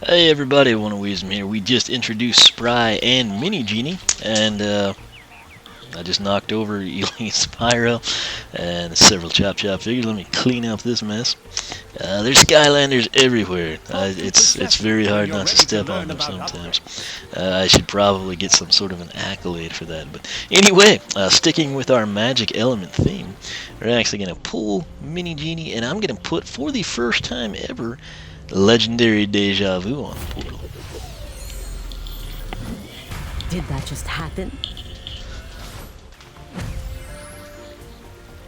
Hey everybody, One of Weezem here. We just introduced Spry and Mini Genie, and I just knocked over Elite Spyro and several Chop Chop figures. Let me clean up this mess. There's Skylanders everywhere. It's very hard not to step on them sometimes. I should probably get some sort of an accolade for that. But anyway, sticking with our magic element theme, we're actually going to pull Mini Genie, and I'm going to put, for the first time ever, legendary Deja Vu on the portal. Did that just happen?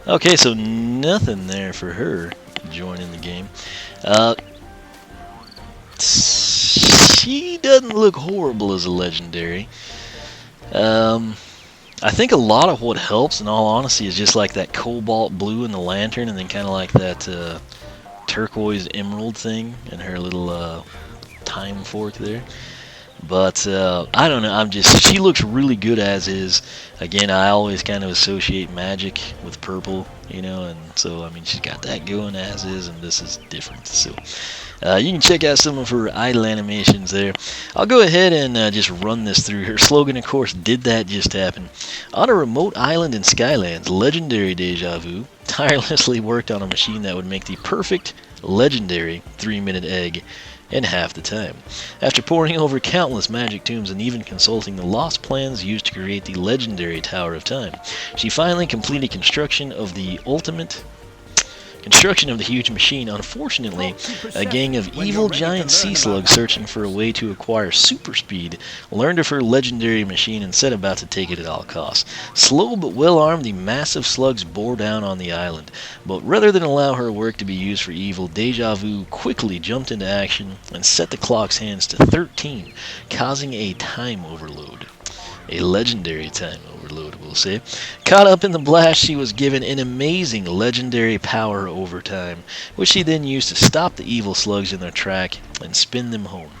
Okay, so nothing there for her joining the game. She doesn't look horrible as a legendary. I think a lot of what helps, in all honesty, is just like that cobalt blue in the lantern, and then kind of like that turquoise emerald thing and her little time fork there. But I don't know. She looks really good as is. Again, I always kind of associate magic with purple, and so I mean she's got that going as is, and this is different. So you can check out some of her idle animations there. I'll go ahead and just run this through. Her slogan, of course, did that just happen? On a remote island in Skylands, legendary Deja Vu tirelessly worked on a machine that would make the perfect legendary 3-minute egg in half the time. After poring over countless magic tombs and even consulting the lost plans used to create the legendary Tower of Time, she finally completed construction of the huge machine. Unfortunately, a gang of evil giant sea slugs searching for a way to acquire super speed learned of her legendary machine and set about to take it at all costs. Slow but well armed, the massive slugs bore down on the island, but rather than allow her work to be used for evil, Deja Vu quickly jumped into action and set the clock's hands to 13, causing a time overload. A legendary time overload, we'll say. Caught up in the blast, she was given an amazing legendary power over time, which she then used to stop the evil slugs in their track and spin them home.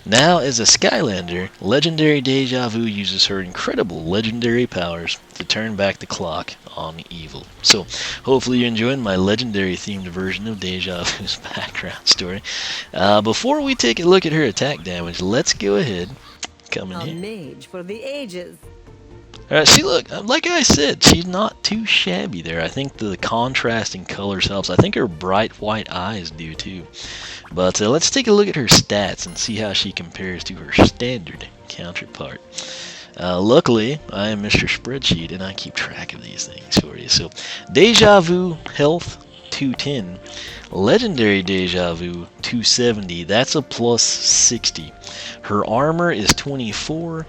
Now, as a Skylander, legendary Deja Vu uses her incredible legendary powers to turn back the clock on evil. So, hopefully you're enjoying my legendary themed version of Deja Vu's background story. Before we take a look at her attack damage, let's go ahead. Come in here. A mage for the ages. Alright, see, look, like I said, she's not too shabby there. I think the contrasting colors helps. I think her bright white eyes do too. But let's take a look at her stats and see how she compares to her standard counterpart. Luckily, I am Mr. Spreadsheet, and I keep track of these things for you. So, Deja Vu health 210. Legendary Deja Vu 270. That's a plus 60. Her armor is 24.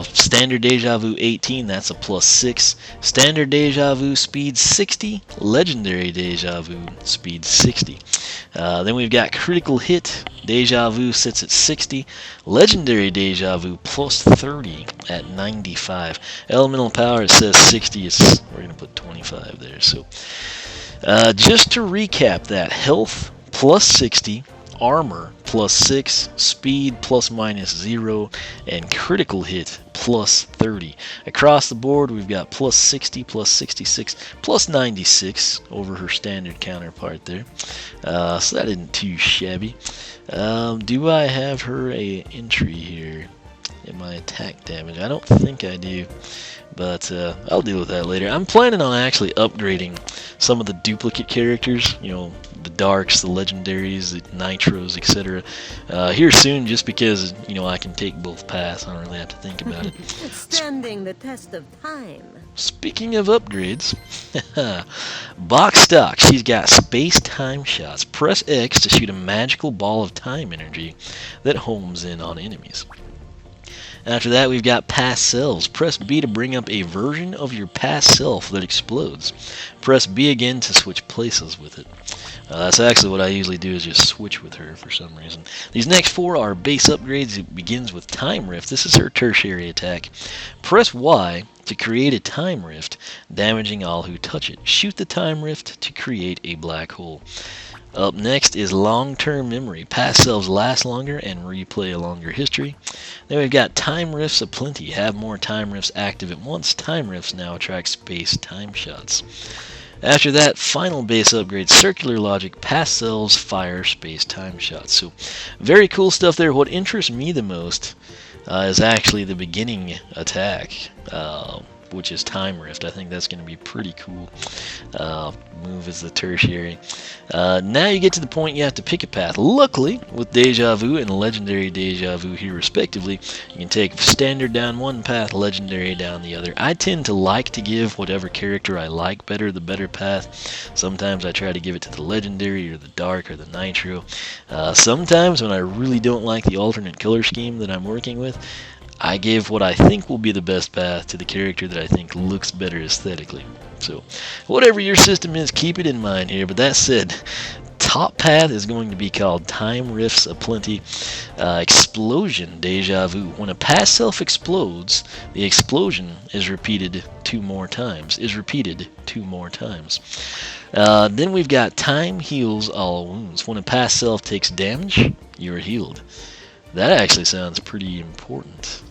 Standard Deja Vu 18. That's a plus 6. Standard Deja Vu speed 60. Legendary Deja Vu speed 60. Then we've got critical hit. Deja Vu sits at 60. Legendary Deja Vu plus 30 at 95. Elemental power, it says 60. We're going to put 25 there. So just to recap that, health plus 60, armor plus 6, speed plus minus 0, and critical hit plus 30. Across the board, we've got plus 60, plus 66, plus 96 over her standard counterpart there. So that isn't too shabby. Do I have her a entry here in my attack damage? I don't think I do, but I'll deal with that later. I'm planning on actually upgrading some of the duplicate characters, the darks, the legendaries, the nitros, etc. Here soon, just because I can take both paths. I don't really have to think about it. Standing the test of time. Speaking of upgrades, box stock, she's got space-time shots. Press X to shoot a magical ball of time energy that homes in on enemies. After that, we've got past selves. Press B to bring up a version of your past self that explodes. Press B again to switch places with it. That's actually what I usually do, is just switch with her for some reason. These next 4 are base upgrades. It begins with Time Rift. This is her tertiary attack. Press Y to create a Time Rift, damaging all who touch it. Shoot the Time Rift to create a black hole. Up next is long-term memory. Past selves last longer and replay a longer history. Then we've got time rifts aplenty. Have more time rifts active at once. Time rifts now attract space time shots. After that, final base upgrade, circular logic, pastels, fire, space-time shots. So very cool stuff there. What interests me the most is actually the beginning attack, which is Time Rift. I think that's going to be pretty cool. Move as the tertiary. Now you get to the point you have to pick a path. Luckily, with Deja Vu and Legendary Deja Vu here respectively, you can take standard down one path, legendary down the other. I tend to like to give whatever character I like better the better path. Sometimes I try to give it to the legendary or the dark or the nitro. Sometimes when I really don't like the alternate color scheme that I'm working with, I give what I think will be the best path to the character that I think looks better aesthetically. So, whatever your system is, keep it in mind here. But that said, top path is going to be called Time Rifts Aplenty Explosion Deja Vu. When a past self explodes, the explosion is repeated two more times. Then we've got Time Heals All Wounds. When a past self takes damage, you are healed. That actually sounds pretty important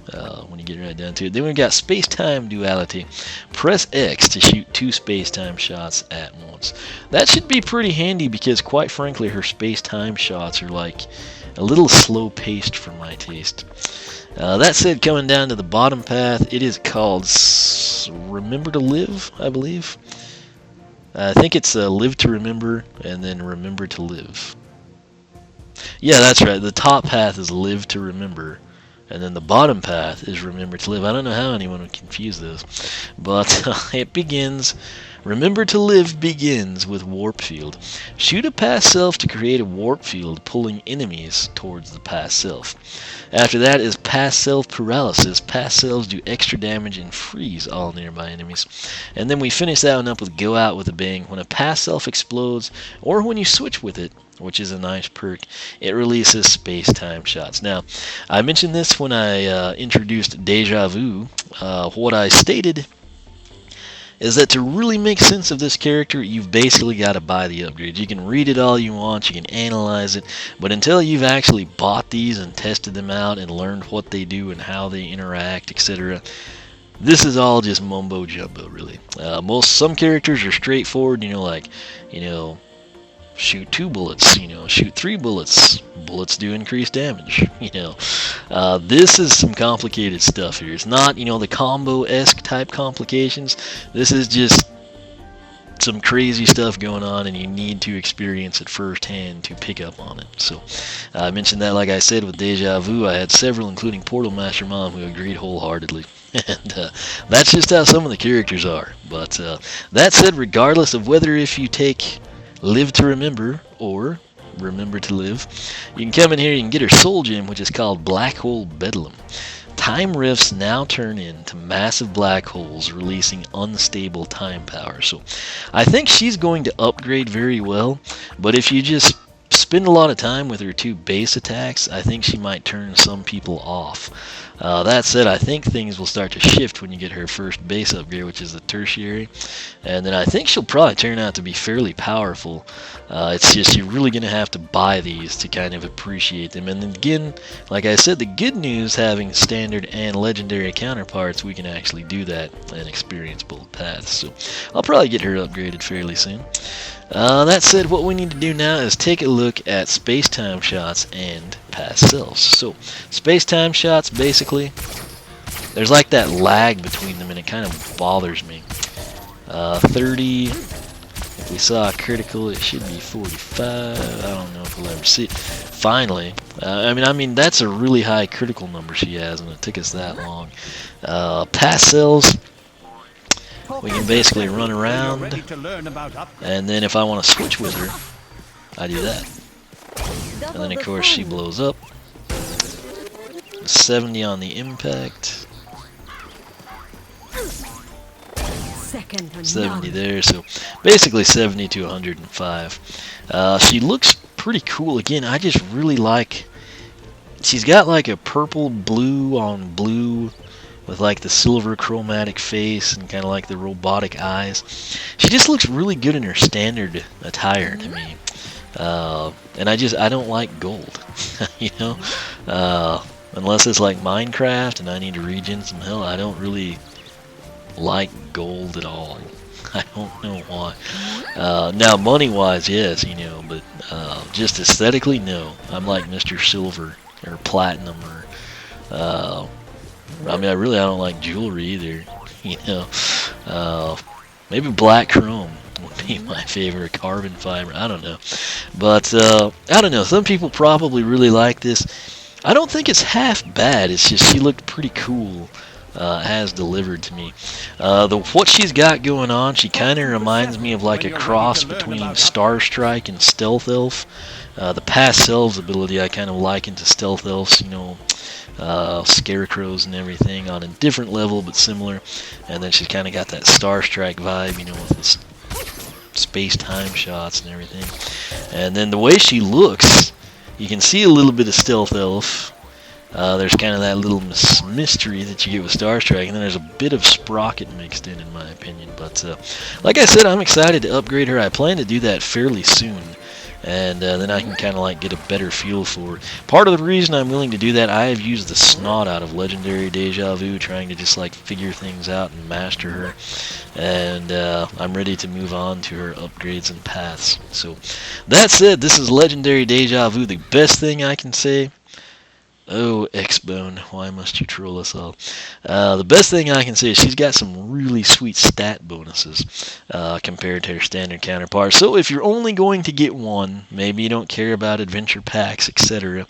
when you get right down to it. Then we've got space-time duality. Press X to shoot 2 space-time shots at once. That should be pretty handy because, quite frankly, her space-time shots are like a little slow-paced for my taste. That said, coming down to the bottom path, it is called Remember to Live, I believe. I think it's Live to Remember and then Remember to Live. Yeah, that's right. The top path is Live to Remember, and then the bottom path is Remember to Live. I don't know how anyone would confuse those, but it begins. Remember to Live begins with Warp Field. Shoot a past self to create a warp field, pulling enemies towards the past self. After that is Past Self Paralysis. Past selves do extra damage and freeze all nearby enemies. And then we finish that one up with Go Out with a Bang. When a past self explodes, or when you switch with it, which is a nice perk, it releases space-time shots. Now, I mentioned this when I introduced Deja Vu. What I stated is that to really make sense of this character, you've basically got to buy the upgrades. You can read it all you want, you can analyze it, but until you've actually bought these and tested them out and learned what they do and how they interact, etc., this is all just mumbo jumbo, really. Some characters are straightforward, shoot 2 bullets, shoot 3 bullets. Bullets do increase damage, This is some complicated stuff here. It's not, the combo-esque type complications. This is just some crazy stuff going on, and you need to experience it firsthand to pick up on it. So, I mentioned that, like I said, with Deja Vu. I had several, including Portal Master Mom, who agreed wholeheartedly. And that's just how some of the characters are. But that said, regardless of whether if you take Live to Remember or Remember to Live, you can come in here, you can get her soul gem, which is called Black Hole Bedlam. Time rifts now turn into massive black holes, releasing unstable time power. So I think she's going to upgrade very well, but if you just spend a lot of time with her 2 base attacks, I think she might turn some people off. That said, I think things will start to shift when you get her first base upgrade, which is the tertiary, and then I think she'll probably turn out to be fairly powerful. It's just you're really going to have to buy these to kind of appreciate them. And then again, like I said, the good news, having standard and legendary counterparts, we can actually do that and experience both paths. So I'll probably get her upgraded fairly soon. That said, what we need to do now is take a look at space-time shots and past selves. So, space-time shots, basically, there's like that lag between them, and it kind of bothers me. 30, if we saw a critical, it should be 45. I don't know if we'll ever see it. Finally, I mean, that's a really high critical number she has, and it took us that long. Past selves, we can basically run around, and then if I want to switch with her, I do that. And then of course she blows up. 70 on the impact. 70 there, so basically 70 to 105. She looks pretty cool. Again, I just really like, she's got like a purple blue on blue with like the silver chromatic face and kind of like the robotic eyes. She just looks really good in her standard attire to me. And I don't like gold, unless it's like Minecraft and I need to regen some hell. I don't really like gold at all. I don't know why. Now, money-wise, yes, but just aesthetically, no. I'm like Mr. Silver or Platinum or. I mean, I don't like jewelry either. You know, uh, maybe black chrome would be my favorite, carbon fiber. I don't know, but I don't know. Some people probably really like this. I don't think it's half bad. It's just she looked pretty cool. As delivered to me. What she's got going on, she kind of reminds me of like a cross between Star Strike and Stealth Elf. The Past Selves ability I kind of liken to Stealth Elves, scarecrows and everything on a different level but similar. And then she's kind of got that Star Strike vibe, with this space-time shots and everything. And then the way she looks, you can see a little bit of Stealth Elf. There's kind of that little mystery that you get with Star Strike, and then there's a bit of Sprocket mixed in my opinion. But like I said, I'm excited to upgrade her. I plan to do that fairly soon, and then I can kind of get a better feel for it. Part of the reason I'm willing to do that, I have used the snot out of Legendary Deja Vu, trying to just figure things out and master her, and I'm ready to move on to her upgrades and paths. So that said, this is Legendary Deja Vu. The best thing I can say. Oh, X-Bone, why must you troll us all? The best thing I can say is she's got some really sweet stat bonuses compared to her standard counterpart. So if you're only going to get one, maybe you don't care about adventure packs, etc.,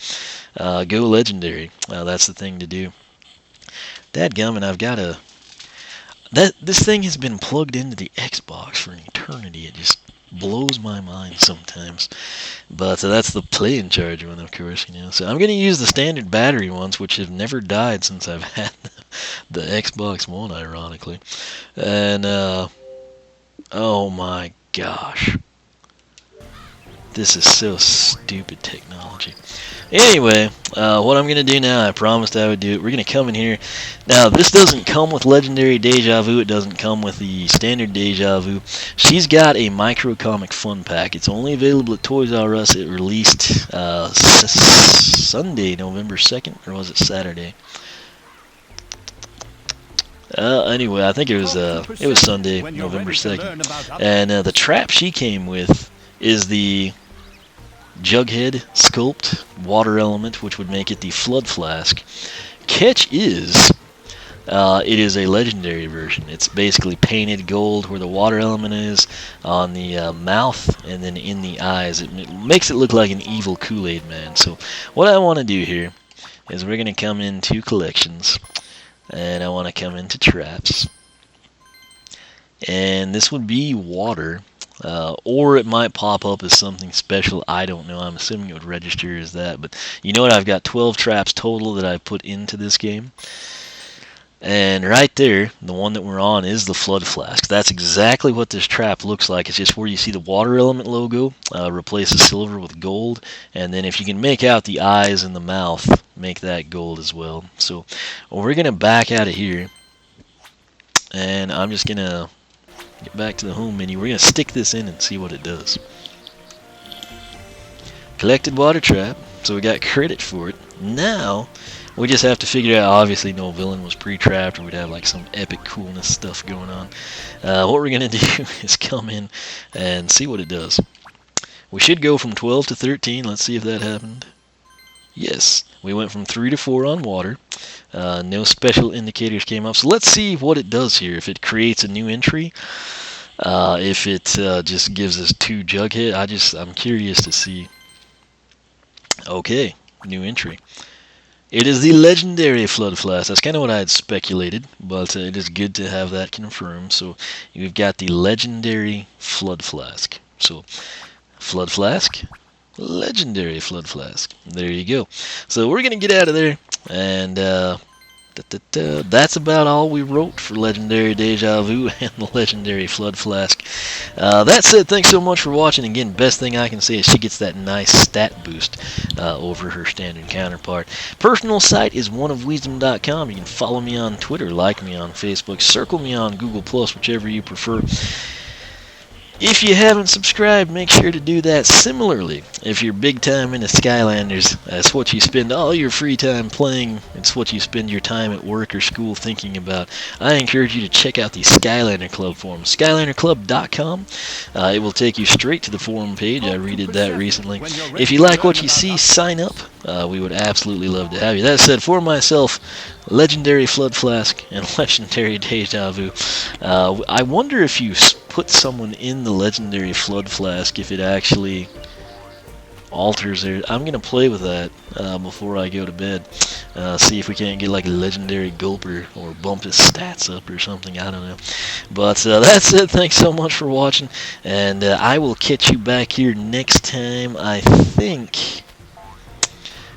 go Legendary. That's the thing to do. Dadgummit, I've got a... This thing has been plugged into the Xbox for an eternity. It just blows my mind sometimes. But that's the play-in charge one, of course, So I'm going to use the standard battery ones, which have never died since I've had the Xbox One, ironically. And, oh my gosh. This is so stupid technology. Anyway, what I'm going to do now, I promised I would do it. We're going to come in here. Now, this doesn't come with Legendary Deja Vu. It doesn't come with the standard Deja Vu. She's got a Micro Comic Fun Pack. It's only available at Toys R Us. It released Sunday, November 2nd, or was it Saturday? Anyway, I think it was Sunday, November 2nd. And the trap she came with is the Jughead Sculpt Water Element, which would make it the Flood Flask. Catch is, it is a legendary version. It's basically painted gold where the water element is, on the mouth, and then in the eyes. It makes it look like an evil Kool-Aid man. So what I want to do here is we're going to come into collections, and I want to come into traps. And this would be water. Or it might pop up as something special. I don't know. I'm assuming it would register as that. But you know what? I've got 12 traps total that I've put into this game. And right there, the one that we're on is the Flood Flask. That's exactly what this trap looks like. It's just where you see the water element logo, replace the silver with gold. And then if you can make out the eyes and the mouth, make that gold as well. So we're going to back out of here. And I'm just going to get back to the home menu. We're going to stick this in and see what it does. Collected water trap, so we got credit for it. Now, we just have to figure out, obviously no villain was pre-trapped, or we'd have some epic coolness stuff going on. What we're going to do is come in and see what it does. We should go from 12 to 13. Let's see if that happened. Yes, we went from 3 to 4 on water. No special indicators came up. So let's see what it does here. If it creates a new entry, if it just gives us 2 Jughead. I'm curious to see. Okay, new entry. It is the legendary Flood Flask. That's kind of what I had speculated, but it is good to have that confirmed. So you've got the legendary Flood Flask. So Flood Flask. Legendary Flood Flask. There you go. So we're going to get out of there, and that's about all we wrote for Legendary Deja Vu and the Legendary Flood Flask. That said, thanks so much for watching. Again, best thing I can say is she gets that nice stat boost over her standard counterpart. Personal site is oneofwisdom.com. You can follow me on Twitter, like me on Facebook, circle me on Google+, whichever you prefer. If you haven't subscribed, make sure to do that. Similarly, if you're big time into Skylanders, that's what you spend all your free time playing. It's what you spend your time at work or school thinking about. I encourage you to check out the Skylander Club forum, SkylanderClub.com. It will take you straight to the forum page. I redid that recently. If you like what you see, sign up. We would absolutely love to have you. That said, for myself, legendary Flood Flask and legendary Deja Vu. I wonder if you put someone in the legendary Flood Flask, if it actually alters their... I'm going to play with that before I go to bed. See if we can't get like a legendary Gulper or bump his stats up or something. I don't know. But that's it. Thanks so much for watching. And I will catch you back here next time, I think.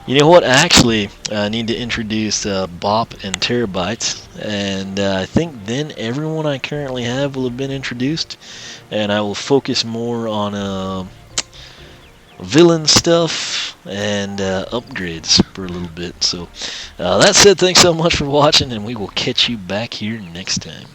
You know what? Actually, I need to introduce Bop and Terabytes, and I think then everyone I currently have will have been introduced, and I will focus more on villain stuff and upgrades for a little bit. So that said, thanks so much for watching, and we will catch you back here next time.